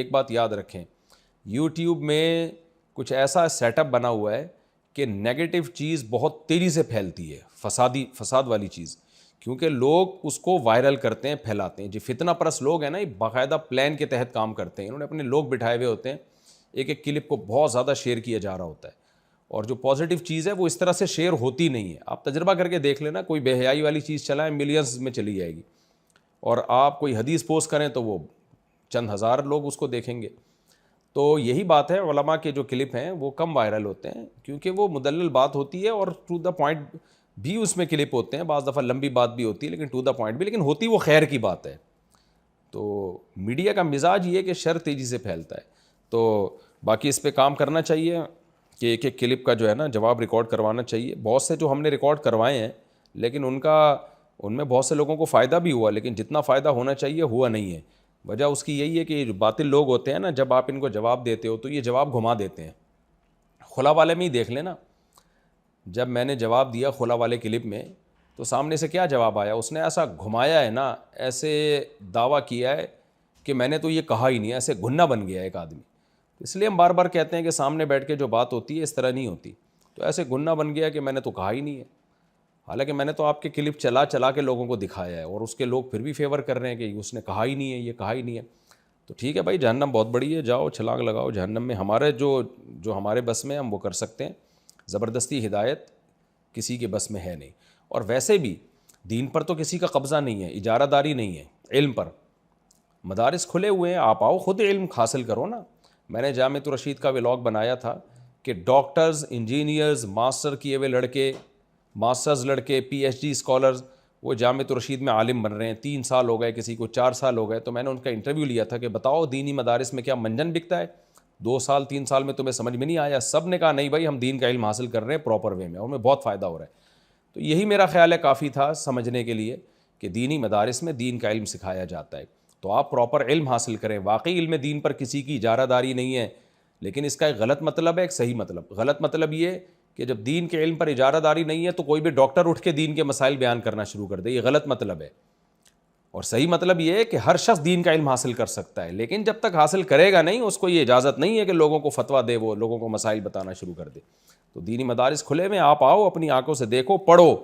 ایک بات یاد رکھیں، یوٹیوب میں کچھ ایسا سیٹ اپ بنا ہوا ہے کہ نیگیٹو چیز بہت تیزی سے پھیلتی ہے، فساد والی چیز، کیونکہ لوگ اس کو وائرل کرتے ہیں، پھیلاتے ہیں. جو فتنہ پرست لوگ ہیں نا، یہ باقاعدہ پلان کے تحت کام کرتے ہیں. انہوں نے اپنے لوگ بٹھائے ہوئے ہوتے ہیں، ایک ایک کلپ کو بہت زیادہ شیئر کیا جا رہا ہوتا ہے، اور جو پازیٹیو چیز ہے وہ اس طرح سے شیئر ہوتی نہیں ہے. آپ تجربہ کر کے دیکھ لینا، کوئی بے حیائی والی چیز چلائیں ملینز میں چلی جائے گی، اور آپ کوئی حدیث پوسٹ کریں تو وہ چند ہزار لوگ اس کو دیکھیں گے. تو یہی بات ہے، علماء کے جو کلپ ہیں وہ کم وائرل ہوتے ہیں کیونکہ وہ مدلل بات ہوتی ہے، اور ٹو دا پوائنٹ بھی اس میں کلپ ہوتے ہیں. بعض دفعہ لمبی بات بھی ہوتی ہے لیکن ٹو دا پوائنٹ بھی، لیکن ہوتی وہ خیر کی بات ہے. تو میڈیا کا مزاج یہ کہ شر تیزی سے پھیلتا ہے. تو باقی اس پہ کام کرنا چاہیے کہ ایک ایک کلپ کا جو ہے نا جواب ریکارڈ کروانا چاہیے. بہت سے جو ہم نے ریکارڈ کروائے ہیں لیکن ان میں بہت سے لوگوں کو فائدہ بھی ہوا، لیکن جتنا فائدہ ہونا چاہیے ہوا نہیں ہے. وجہ اس کی یہی ہے کہ جو باطل لوگ ہوتے ہیں نا، جب آپ ان کو جواب دیتے ہو تو یہ جواب گھما دیتے ہیں. خلا والے میں ہی دیکھ لینا، جب میں نے جواب دیا خلا والے کلپ میں تو سامنے سے کیا جواب آیا، اس نے ایسا گھمایا ہے نا، ایسے دعویٰ کیا ہے کہ میں نے تو یہ کہا ہی نہیں، ایسے گھننا بن گیا ایک آدمی. اس لیے ہم بار بار کہتے ہیں کہ سامنے بیٹھ کے جو بات ہوتی ہے اس طرح نہیں ہوتی. تو ایسے گھننا بن گیا کہ میں نے تو کہا ہی نہیں ہے، حالانکہ میں نے تو آپ کے کلپ چلا کے لوگوں کو دکھایا ہے، اور اس کے لوگ پھر بھی فیور کر رہے ہیں کہ اس نے کہا ہی نہیں ہے، یہ کہا ہی نہیں ہے. تو ٹھیک ہے بھائی، جہنم بہت بڑی ہے، جاؤ چھلانگ لگاؤ جہنم میں. ہمارے جو ہمارے بس میں ہم وہ کر سکتے ہیں. زبردستی ہدایت کسی کے بس میں ہے نہیں. اور ویسے بھی دین پر تو کسی کا قبضہ نہیں ہے، اجارہ داری نہیں ہے. علم پر مدارس کھلے ہوئے ہیں، آپ آؤ خود علم حاصل کرو نا. میں نے جامعۃ الرشید کا ولاگ بنایا تھا کہ ڈاکٹرز، انجینئرز، ماسٹر کیے ہوئے لڑکے، ماسٹرز لڑکے، پی ایچ ڈی اسکالرز، وہ جامعۃ الرشید میں عالم بن رہے ہیں. 3 سال ہو گئے، کسی کو 4 سال ہو گئے. تو میں نے ان کا انٹرویو لیا تھا کہ بتاؤ دینی مدارس میں کیا منجن بکتا ہے؟ 2 سال 3 سال میں تمہیں سمجھ میں نہیں آیا؟ سب نے کہا نہیں بھائی، ہم دین کا علم حاصل کر رہے ہیں پراپر وے میں، اور ہمیں بہت فائدہ ہو رہا ہے. تو یہی میرا خیال ہے کافی تھا سمجھنے کے لیے کہ دینی مدارس میں دین کا علم سکھایا جاتا ہے. تو آپ پراپر علم حاصل کریں. واقعی علم دین پر کسی کی اجارہ داری نہیں ہے، لیکن اس کا ایک غلط مطلب ہے، ایک صحیح مطلب. غلط مطلب یہ کہ جب دین کے علم پر اجارہ داری نہیں ہے تو کوئی بھی ڈاکٹر اٹھ کے دین کے مسائل بیان کرنا شروع کر دے، یہ غلط مطلب ہے. اور صحیح مطلب یہ ہے کہ ہر شخص دین کا علم حاصل کر سکتا ہے، لیکن جب تک حاصل کرے گا نہیں، اس کو یہ اجازت نہیں ہے کہ لوگوں کو فتویٰ دے، وہ لوگوں کو مسائل بتانا شروع کر دے. تو دینی مدارس کھلے میں، آپ آؤ، اپنی آنکھوں سے دیکھو، پڑھو،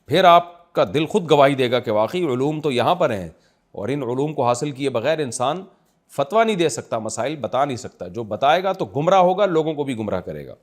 پھر آپ کا دل خود گواہی دے گا کہ واقعی علوم تو یہاں پر ہیں. اور ان علوم کو حاصل کیے بغیر انسان فتویٰ نہیں دے سکتا، مسائل بتا نہیں سکتا. جو بتائے گا تو گمراہ ہوگا، لوگوں کو بھی گمراہ کرے گا.